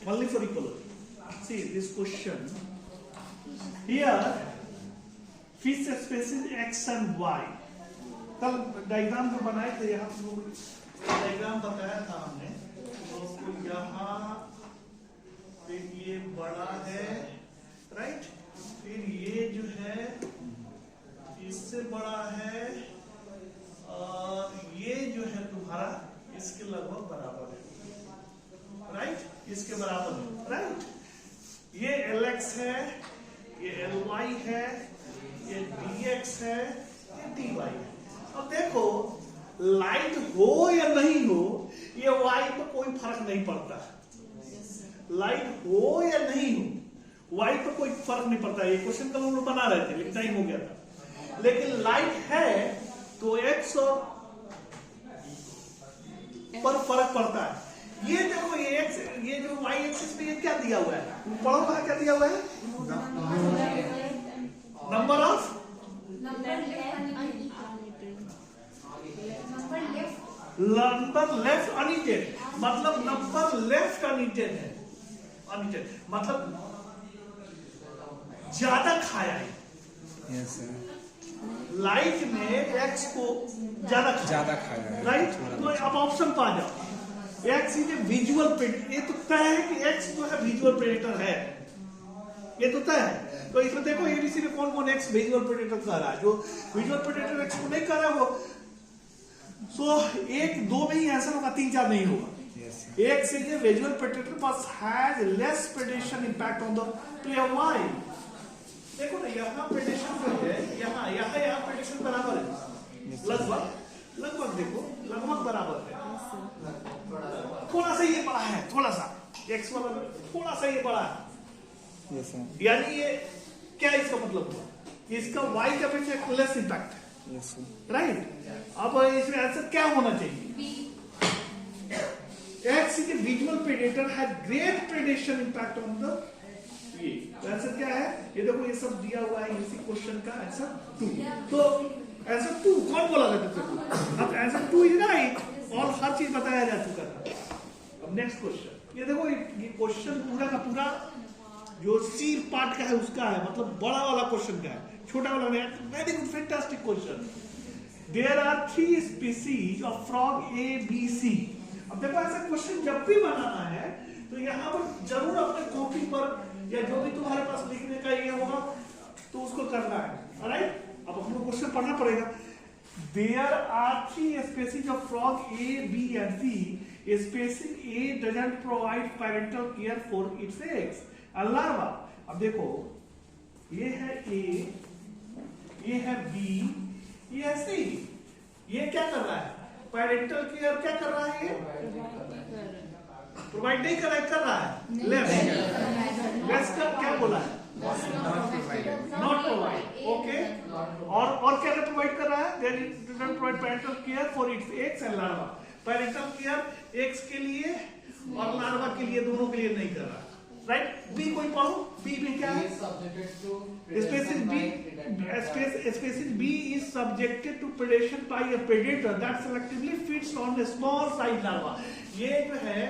only for ecology. See this question here, fish species X and Y. कल diagram जो बनाए थे, यहाँ डायग्राम बताया था हमने, तो यहाँ ये बड़ा है, राइट, फिर ये जो है इससे बड़ा है, और ये जो है तुम्हारा इसके लगभग बराबर है, राइट, इसके बराबर है, राइट। ये LX है, ये LY है, ये DX है, ये DY है। अब देखो लाइट हो या नहीं हो, ये Y पर कोई फर्क नहीं पड़ता। लाइट हो या नहीं हो, Y पर कोई फर्क नहीं पड़ता। ये क्वेश्चन कल हम लोग बना रहे थे, लेकिन टाइम हो गया था। लेकिन लाइट है तो X और पर फर्क पड़ता है। ये देखो ये X, ये जो Y एक्सिस पे ये क्या दिया हुआ है, पढ़ो वहां क्या दिया हुआ है, नंबर ऑफ नंबर लेफ्ट अनइटेड, मतलब नंबर लेफ्ट अनइटेड है, अनइटेड मतलब ज्यादा खाया है। यस सर, लाइट में एक्स को ज्यादा खाया है, राइट। तो अब ऑप्शन पा जाओ, x is a visual predator, ये तो तय है कि एक्स जो है विजुअल प्रेडेटर है, ये तो तय है। तो इसमें देखो एबीसी में कौन कौन एक्स विजुअल प्रेडेटर कह रहा है, जो विजुअल प्रेडेटर एक्स को नहीं कर रहा है वो, सो एक दो में ही आंसर होगा, 3-4 नहीं होगा। एक से जो विजुअल प्रेडेटर बस has less predation impact on the prey of Y. देखो ना यहाँ प्रेडेशन जो है, यहाँ प्रेडेशन बराबर है, लगभग देखो लगभग बराबर है। थोड़ा सा ये बड़ा है, थोड़ा सा एक्स वाला थोड़ा सा ये बड़ा है, यानी ये क्या इसका मतलब हुआ, इसका वाई का अपेक्षा लेस इंपैक्ट है, राइट। अब इसमें आंसर क्या होना चाहिए, x is a visual predator has great predation impact on the, ये आंसर क्या है, ये देखो ये सब दिया हुआ है इसी क्वेश्चन का आंसर 2। तो आंसर 2 कौन बोला था, अब आंसर 2 इज राइट और हर चीज बताया जा चुका था। अब नेक्स्ट क्वेश्चन, ये देखो ये क्वेश्चन पूरा का पूरा जो सी पार्ट का है उसका है, मतलब बड़ा वाला क्वेश्चन का है, छोटा वाला नहीं। Very good, fantastic question. There are 3 species of frog A B C। अब देखो ऐसा क्वेश्चन जब भी बनाना है तो यहाँ पर जरूर अपने कॉपी पर या जो भी तुम्हारे पास लिखने का ये होगा तो उसको करना है, राइट। अब हमको क्वेश्चन पढ़ना पड़ेगा। There are 3 species of frog A B and C। Species A doesn't provide parental care for its eggs and larva। अब देखो ये है A, ये है B, ये है C। ये क्या कर रहा है, पेरेंटल केयर क्या कर रहा है, ये प्रोवाइड नहीं कर रहा है, लेस का क्या बोला है, नॉट प्रोवाइड, ओके। और क्या प्रोवाइड कर रहा है, there is doesn't provide parental care for its eggs and larva. Parental care eggs के लिए और लार्वा के लिए, दोनों के लिए नहीं कर रहा, राइट। बी कोई पढ़ो, बी में क्या है, species B is subjected to predation by a predator that selectively feeds on a small size larva। ये जो है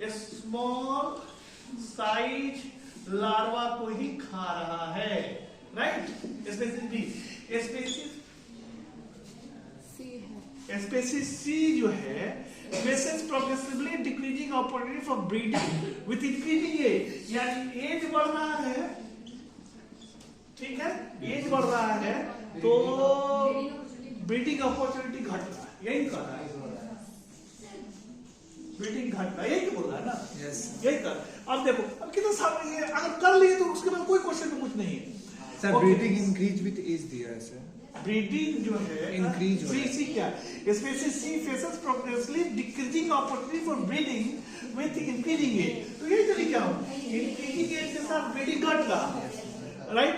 स्मॉल साइज लार्वा को ही खा रहा है, right. Species B, species C जो है faces progressively decreasing opportunity for breeding with increasing age, यानी एज बढ़ रहा है, ठीक है, एज बढ़ रहा है तो ब्रीडिंग अपॉर्चुनिटी घट रहा है, यही कर रहा है, ब्रीडिंग घट रहा है, यही बोल रहा है ना, यही कर। अब देखो अब कितना साल ये अगर कर लिए तो उसके बाद कोई क्वेश्चन में कुछ नहीं है sir. Breeding increase with age दिया है सर, ब्रीडिंग जो है इंक्रीज हो सी क्या, species C faces progressively decreasing opportunity for breeding with increasing age। तो यही तरीका हो, इंक्रीजिंग एज के साथ ब्रीडिंग घट रहा है, right.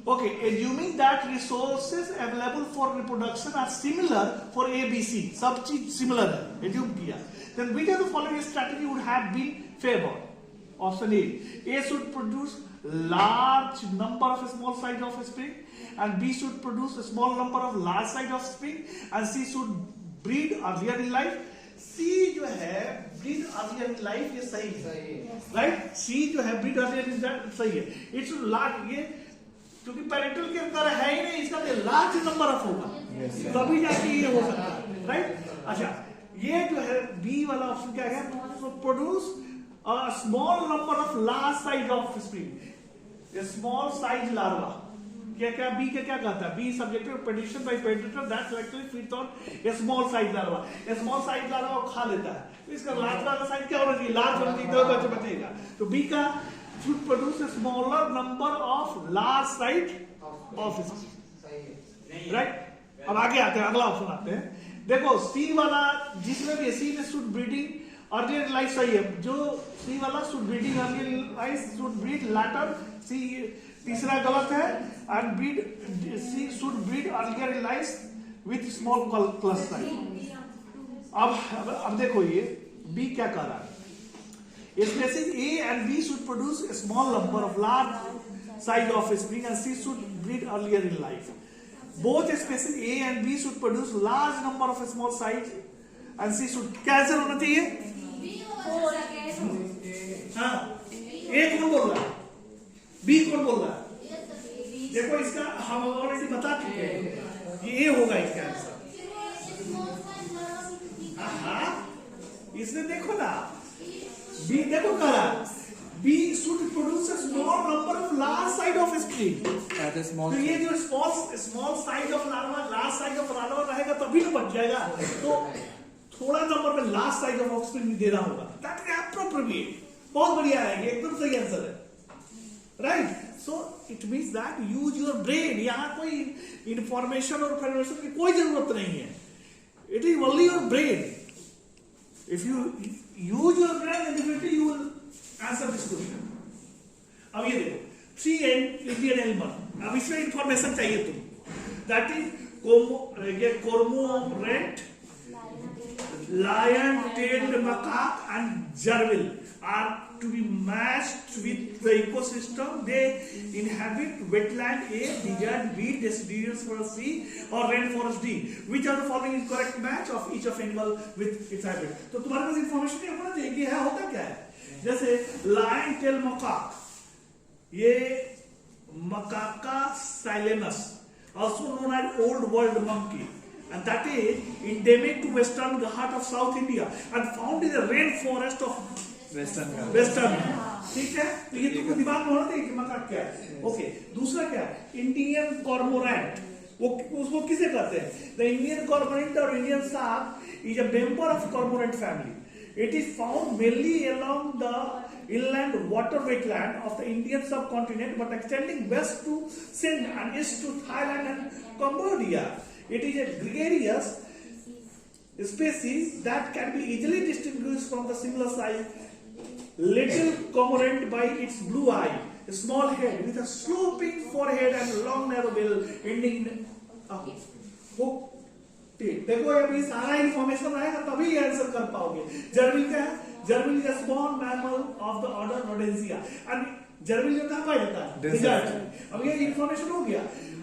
Okay, assuming that resources available for reproduction are similar for A, B, C, सब चीज similar है, assume किया, then which of the following strategy would have been favored? Option A should produce large number of small size of spring, and B should produce a small number of large size of spring, and C should breed earlier in life, सी जो है breed earlier in life, ये सही है, right. सी जो है breed earlier in life सही है। It's large, ये क्योंकि पेरेंटल के अंदर है ही नहीं, इसका लार्ज नंबर ऑफ होगा, तभी जाके ये हो सकता है, राइट। अच्छा, ये जो है बी वाला ऑप्शन क्या है, produce a small number of large size of spring, small size larva. क्या बी के क्या कहता है, B subject to prediction by predator that actually feeds on a small size larva. A small size larva को खा लेता है, तो इसका लार्ज वाला साइज क्या होना चाहिए, लार्ज होना चाहिए, तो बचेगा। तो बी का should produce a smaller number of large size of species, right? अब आगे आते हैं, अगला ऑप्शन आते हैं। देखो सी वाला जिसमें भी सी में शुड ब्रीडिंग अर्लियर लाइफ सही है, जो सी वाला should breeding earlier life should breed later, C तीसरा गलत है, and breed C should breed earlier life with small cluster size. अब देखो ये बी क्या कह रहा है, species A and B should produce a small number of large size of spring and C should breed earlier in life. Both species A and B should produce large number of small size and C should, क्या answer होना चाहिए? हाँ, A कौन बोल रहा है, B कौन बोल रहा है? देखो इसका हम ऑलरेडी बता चुके हैं, ये A होगा इसका आंसर। हाँ, इसने देखो ना, बी देखो कह रहा है, we should produce a small number of large size of spring. तो ये जो small size of larva, large size of larva रहेगा तभी तो बच जाएगा, तो थोड़ा नंबर में लार्ज साइज ऑफ ऑफस्प्रिंग देना होगा, दैट इज एप्रोप्रिएट। बहुत बढ़िया है, ये एकदम सही आंसर है, right. So it means that use your brain, यहाँ कोई इंफॉर्मेशन और इन्फॉर्मेशन की कोई जरूरत नहीं है, it is only your brain. If you use your brain, then definitely you will answer this question. अब ये देखो, 3 Indian animal, अब इसमें इंफॉर्मेशन चाहिए तुम, that is cormorant, lion-tailed macaque and gerbil are to be matched with the ecosystem. They inhabit wetland A, desert B, deciduous forest C, or rainforest D. Which of the following is correct match of each of animal with its hybrid? तो तुम्हारे पास information नहीं होना चाहिए कि है होता क्या है। जैसे lion tail macaque, ये Macaca silenus, also known as old world monkey, and that is endemic to western Ghat of South India and found in the rainforest of western. ठीक है, तो ये तुमको दिमाग में होना चाहिए कि मकाक क्या है। ओके, दूसरा क्या है, इंडियन कॉर्मोरेंट, वो उसको किसे कहते हैं, द इंडियन कॉर्मोरेंट और Indian shark is a member of cormorant family. It is found mainly along the inland water wetland of the Indian subcontinent, but extending west to Sindh and east to Thailand and Cambodia. It is a gregarious species that can be easily distinguished from the similar size little cormorant by its blue eye, a small head with a sloping forehead and long narrow bill ending in hook. देखो अभी सारा information आएगा तभी answer कर पाओगे। Gerbil क्या है, gerbil is a small mammal of the order Rodentia, and gerbil जो कहां पाया जाता है, डेजर्ट। अब ये इंफॉर्मेशन हो गया।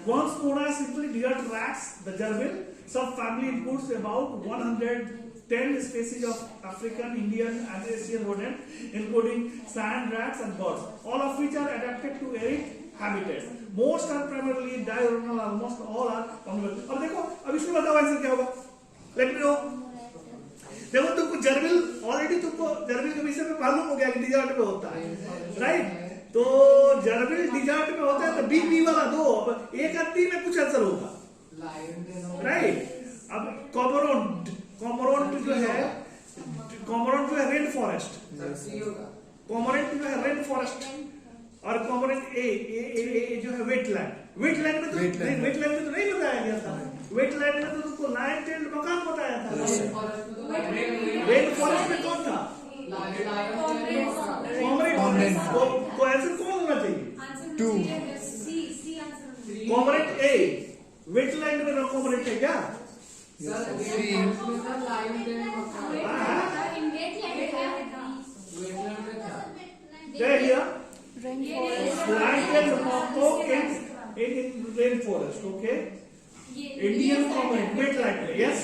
Once known as simply desert rats, the gerbil subfamily includes about 110 species of African, Indian, and Asian rodents, including sand rats and birds, all of which are adapted to arid habitats. Most are primarily diurnal, almost all are omnivorous. अब देखो, अब इसमें बताओ answer क्या होगा, let me know। देखो तुमको जर्बिल already तुमको जर्बिल के विषय में मालूम हो गया कि डिजर्ट में होता है, राइट। तो जर्बिल डिजर्ट में होता है, तो बी वाला दो, अब एक या तीन में कुछ आंसर होगा, राइट। अब कॉमोरेंट जो है रेन फॉरेस्ट, कॉमोरेंट जो है रेन फॉरेस्ट, और कॉमोरेंट ए जो है वेटलैंड। वेटलैंड में तो नहीं बताया गया था, वेटलैंड में तो तुमको लायन टेल्ड मकाक बताया था। रेन फॉरेस्ट में कौन था, कॉमोरेंट। तो आंसर कौन होना चाहिए, 2। कॉमोरेंट ए, वेटलैंड में कॉमोरेंट है क्या, rainforest, okay? Indian cormorant, wetland, yes.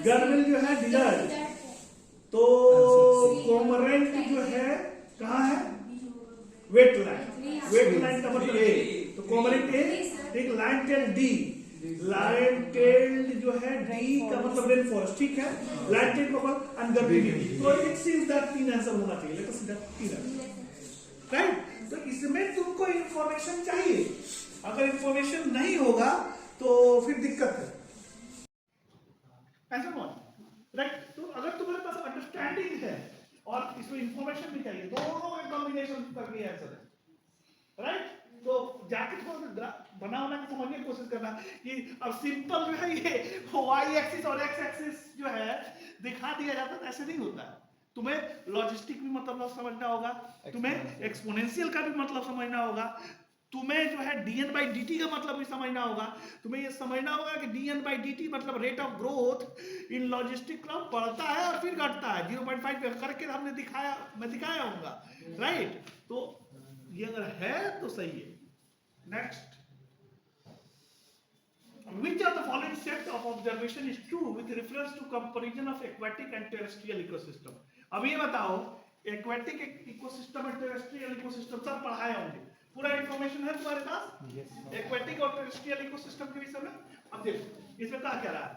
Gerbil जो है desert, तो कोमरेंट जो है कहाँ है, वेटलैंड का मतलब ए, तो कोमरेंट ए, ठीक, line tail D, line tailed जो है डी का मतलब रेन फॉरेस्ट, ठीक है, लाइन टेल्ड मतलब अनगर्भिणी, तो इट सीम्स दैट 3 आंसर होना चाहिए, let us see that 3 answer, right. तो इसमें तुमको इंफॉर्मेशन चाहिए, अगर इंफॉर्मेशन नहीं होगा तो फिर दिक्कत है, ऐसा कौन, राइट। तो अगर तुम्हारे पास अंडरस्टैंडिंग है और इसमें इंफॉर्मेशन भी चाहिए, दोनों का कॉम्बिनेशन करके आंसर है, राइट। तो जाके थोड़ा बना के समझने की कोशिश करना कि अब सिंपल जो है ये वाई एक्सिस और एक्स एक्सिस जो है दिखा दिया जाता है, ऐसे नहीं होता है। तुम्हें लॉजिस्टिक भी मतलब समझना होगा, तुम्हें एक्सपोनेंशियल का भी मतलब समझना होगा, तुम्हें जो है dn बाई dt का मतलब भी समझना होगा, तुम्हें ये समझना होगा कि dn बाई dt मतलब rate of growth in logistic club बढ़ता है और फिर घटता है, 0.5 करके हमने दिखाया, मैं दिखाया हूँगा, राइट। तो ये अगर है तो सही है। Next, which of the following set of observation is true with reference to comparison of aquatic and terrestrial ecosystem? अब ये बताओ, एक्वेटिक इकोसिस्टम और टेरेस्ट्रियल इकोसिस्टम सब पढ़ाए होंगे, पूरा इंफॉर्मेशन है तुम्हारे पास एक्वेटिक और टेरेस्ट्रियल इकोसिस्टम के विषय में। अब देखो इसमें क्या कह रहा है,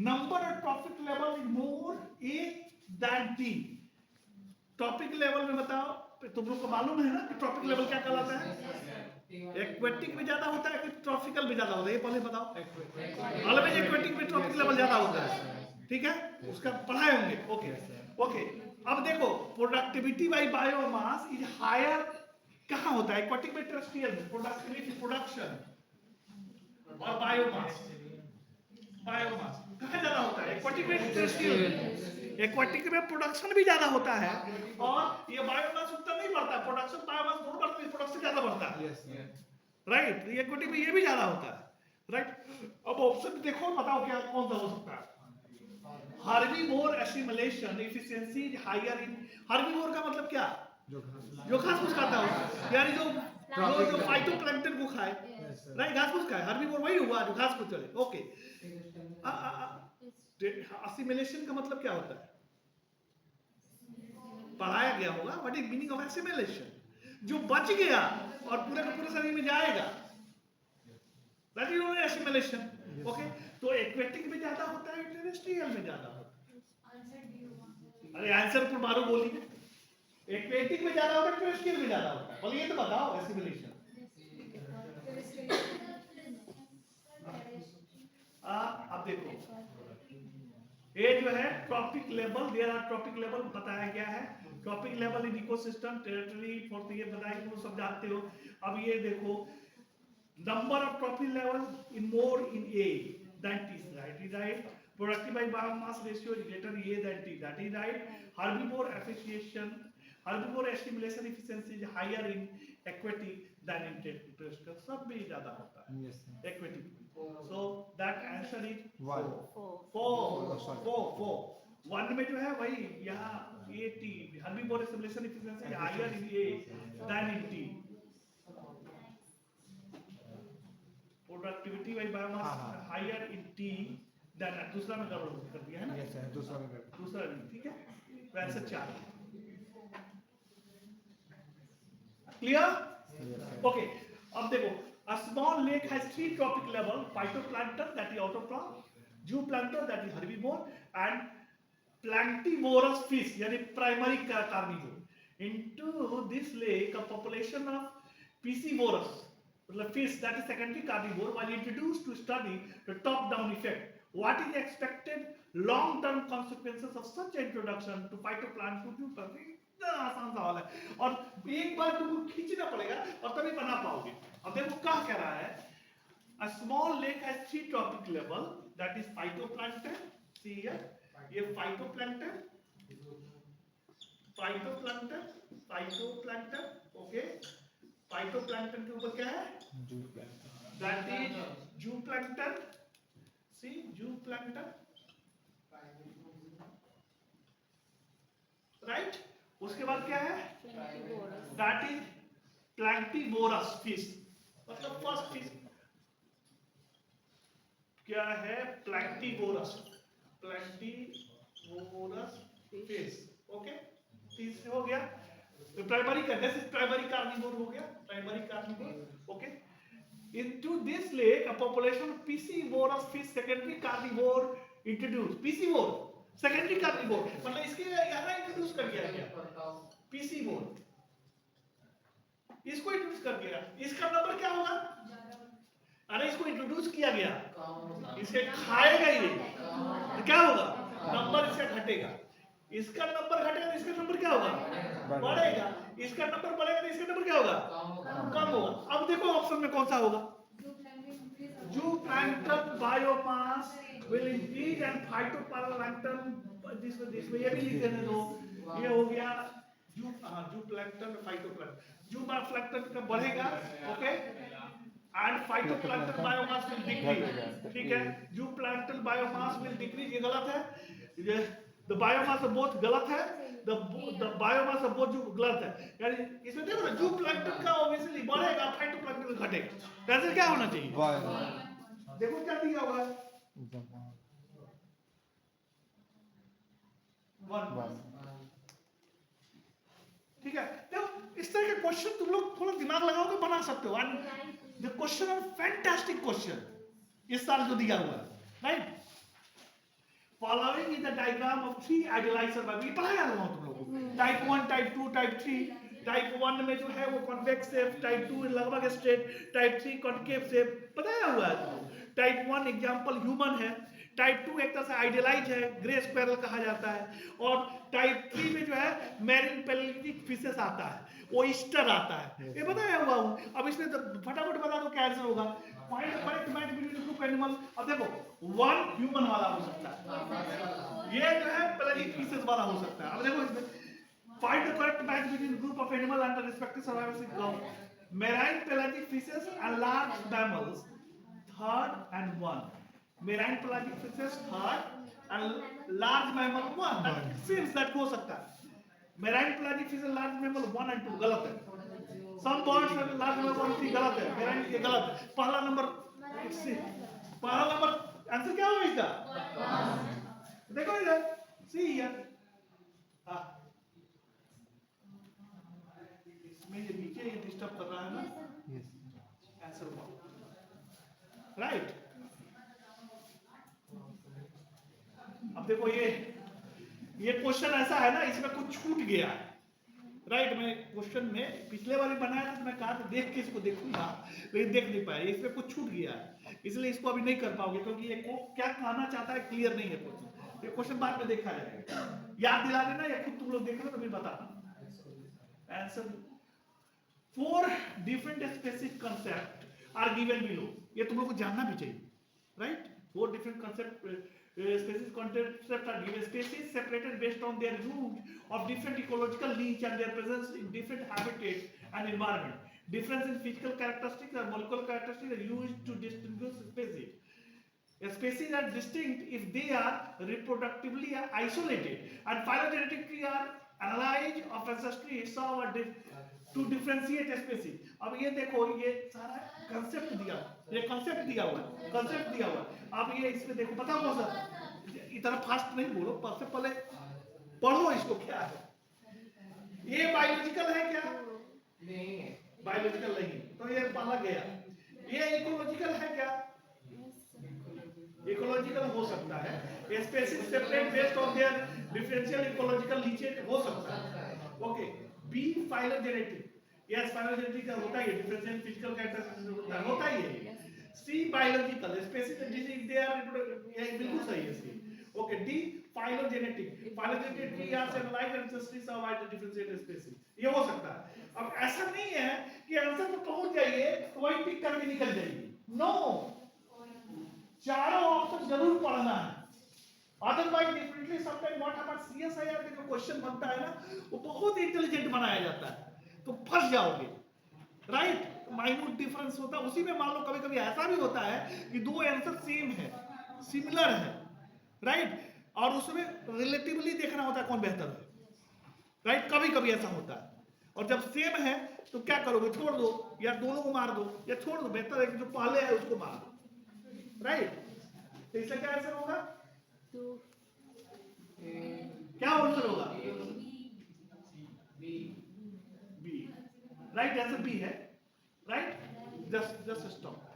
number of trophic level is more A than T. Trophic level में बताओ, तुम लोग को मालूम है ना कि ट्रॉपिक लेवल क्या कहलाता है, एक्वेटिक में ज्यादा होता है कि ट्रॉपिकल में ज्यादा होता है, ये पहले बताओ। मालूम है एक्वेटिक में ट्रॉपिक लेवल ज्यादा होता है, ठीक है, उसका पढ़ाए होंगे, ओके ओके। अब देखो productivity by biomass is higher कहाँ होता है, एक्वेटिक में, टेरेस्ट्रियल में, प्रोडक्टिविटी प्रोडक्शन और बायोमास, बायोमास कहाँ ज्यादा होता है, एक्वेटिक में, टेरेस्ट्रियल में। एक्वेटिक में प्रोडक्शन भी ज्यादा होता है और ये बायोमास उतना नहीं बढ़ता, प्रोडक्शन बायोमास दोनों बढ़ते हैं, प्रोडक्शन ज्यादा बढ़ता है, राइट। एक्वेटिक में ये भी ज्यादा होता है, राइट। अब ऑप्शन देखो, बताओ क्या कौन सा हो सकता है। Herbivore assimilation efficiency is higher in, herbivore का मतलब क्या, जो घास फूस खाता हो, यानी जो फाइटोप्लैंक्टन को खाए, राइट, घास फूस खाए, हर्बीवोर वही हुआ जो घास को चले, ओके। एसिमिलेशन का मतलब क्या होता है, पढ़ाया गया होगा, what is meaning of assimilation, जो बच गया और पूरे के पूरे शरीर में जाएगा, that is only assimilation, okay. तो एक्वेटिक में ज्यादा होता है, टेरेस्ट्रियल में ज्यादा होता है, अरे आंसर पर मारो बोलिए, एक्वेटिक में ज्यादा होता है, टेरेस्ट्रियल में ज्यादा होता है, बोलिए ये तो बताओ एसिमिलेशन। अब देखो ये जो है trophic level, there are trophic level बताया गया है, trophic level in ecosystem territory for, ये बताया, तुम सब जानते हो। अब ये देखो number of trophic level in more in A that is right, productive by biomass ratio is greater A than T, that is right. Herbivore efficiency, herbivore assimilation efficiency is higher in aquatic than in terrestrial, सब में ज्यादा होता है aquatic, so that answer is 4 one में जो है वही यहाँ A T, herbivore assimilation efficiency higher in A than in T, productivity by biomass higher in T than, दूसरा में गड़बड़ कर दिया है ना, यस सर, दूसरा में कर, दूसरा नहीं, ठीक है, तो आंसर 4, क्लियर, ओके। अब देखो, a small lake has 3 tropic level, phytoplankton that is autoplum, zooplankton that is herbivore and planktivorous fish यानी primary carnivore. Into this lake a population of piscivorous मतलब fish that is secondary carnivore was introduced to study the top down effect. What is the expected long term consequences of such introduction to phytoplankton? आसान सवाल है और एक बार तुमको खींचना पड़ेगा और तभी बना पाओगे। अब देखो क्या कह रहा है, a small lake has 3 tropic level that is phytoplankton, see here, ये phytoplankton, ओके, phytoplankton के ऊपर क्या है, that is zooplankton, see zooplankton, right. उसके बाद क्या है, दैट इज प्लैंक्टिवोरस फिश, मतलब फर्स्ट फिश क्या है, प्लैंक्टिवोरस, प्लैंक्टिवोरस फिश। ओके, तीसरे हो गया प्राइमरी का, दिस इज प्राइमरी कार्निवोर हो गया, primary carnivore. Okay, into this lake a population of piscivorous fish secondary carnivore introduced। piscivore secondary carnivore मतलब इसके यहाँ इंट्रोड्यूस कर दिया गया piscivore, इसको इंट्रोड्यूस कर दिया। इसका नंबर क्या होगा? अरे इसको इंट्रोड्यूस किया गया, इसे खाएगा ये तो क्या होगा? नंबर इसका घटेगा। इसका नंबर घटेगा तो इसका नंबर क्या होगा? बढ़ेगा। इसका नंबर बढ़ेगा तो इसका नंबर क्या होगा? कम होगा। अब देखो ऑप्शन में कौन सा होगा? zooplankton biomass will increase and phytoplankton this way, ये भी लिख देने दो। ये हो गया zooplankton phytoplankton। zooplankton का बढ़ेगा, okay, and phytoplankton biomass will decrease. ठीक है, zooplankton biomass will decrease, ये गलत है। ये the biomass of both गलत है, the biomass of both जो गलत है। यानी इसमें देखो ना, zooplankton का ऑब्वियसली बढ़ेगा, फाइटोप्लैंक्टन का घटेगा। ऐसे क्या होना चाहिए? देखो क्या दिया हुआ है, 1। ठीक है, तो इस तरह के क्वेश्चन तुम लोग थोड़ा दिमाग लगाओगे बना सकते हो। The question are fantastic question इस साल जो दिया हुआ है, right. Following is the diagram of 3 idealized survival, ये पढ़ाया हुआ तुम लोगों को। Type 1, type 2, type 3। टाइप 1 में जो है वो कॉन्वेक्स शेप, टाइप 2 लगभग स्ट्रेट, टाइप 3 कॉन्केव शेप, बताया हुआ है। टाइप 1 एग्जांपल ह्यूमन है, टाइप 2 एक तरह से आइडियलाइज है, ग्रे स्क्वेरल कहा जाता है, और टाइप 3 में जो है मैरीन पेलेटिक फिशेस आता है, ओयस्टर आता है, ये बताया हुआ हूं। अब इसमें तो फटाफट बता दो क्या आंसर होगा। Find the correct match between group animal. अब देखो 1 ह्यूमन वाला हो सकता है, ये जो है पेलेटिक फिशेस वाला हो सकता है। अब देखो इसमें find the correct match between group of animal and the respective survivors in group। marine pelagic fishes and large mammals, third and 1। marine pelagic fishes third and large mammal 1। that seems that हो सकता है। marine pelagic fish and large mammal 1 and 2 गलत है। some birds and large mammal 1 3 गलत है। marine ये गलत है। पहला नंबर आंसर क्या होगा इसका? देखो इधर, सी हियर। हाँ, इसमें ये नीचे ये डिस्टर्ब कर रहा है ना, आंसर हुआ राइट। अब देखो ये क्वेश्चन ऐसा है ना, इसमें कुछ छूट गया है, राइट। मैं क्वेश्चन में पिछले बार बनाया था तो मैं कहा था देख के इसको देखूंगा, लेकिन देख नहीं पाया, इसमें कुछ छूट गया है, इसलिए इसको अभी नहीं कर पाओगे, क्योंकि ये क्या कहना चाहता है क्लियर नहीं है क्वेश्चन। ये क्वेश्चन बाद में देखा जाएगा, याद दिला देना या खुद तुम लोग देख लो तो मैं बताना answer. 4 different specific concepts are given below। ये तुम लोग को जानना भी चाहिए, right? 4 different specific concepts are given। Species separated based on their use of different ecological niche and their presence in different habitat and environment। Difference in physical characteristics and molecular characteristics are used to distinguish species। Species are distinct if they are reproductively isolated and phylogenetically are analyzed of ancestry history to differentiate species। अब ये देखो, ये सारा concept दिया, ये concept दिया हुआ है, कंसेप्ट दिया हुआ है। अब ये इसमें देखो, पता हो सर, इतना फास्ट नहीं बोलो, सबसे पहले पढ़ो इसको क्या है। ये बायोलॉजिकल है क्या? नहीं है, बायोलॉजिकल नहीं, तो ये पहला गया। ये इकोलॉजिकल है क्या? इकोलॉजिकल हो सकता है। Species separate based on their differential ecological नीचे हो सकता है, okay. B phylogenetic, yes phylogenetic का होता है, डिफरेंशियल फिजिकल कैरेक्टरिस्टिक्स होता ही है। C biological, species disease they are, ये बिल्कुल सही है C, okay. D phylogenetic, phylogenetic we are सेलाइज ancestries of wide differentiated species, ये हो सकता है। अब ऐसा नहीं है कि आंसर पे पहुंच जाइए तो वही टिक करके निकल जाइए, नो, चारों ऑप्शन जरूर पढ़ना है, otherwise definitely sometime what happens, CSIR के जो क्वेश्चन बनता है ना, वो बहुत इंटेलिजेंट बनाया जाता है, तो फंस जाओगे, राइट। माइन्यूट डिफरेंस होता है उसी में। मान लो कभी कभी ऐसा भी होता है कि 2 आंसर सेम है, सिमिलर है, राइट, और उसमें रिलेटिवली देखना होता है कौन बेहतर है, राइट। कभी कभी ऐसा होता है, और जब सेम है तो क्या करोगे, छोड़ दो, या दोनों को मार दो, या छोड़ दो, बेहतर है कि जो पहले है उसको मार दो, राइट। तो इसका क्या आंसर होगा? क्या आंसर होगा? बी। राइट आंसर बी है। Right, just stop.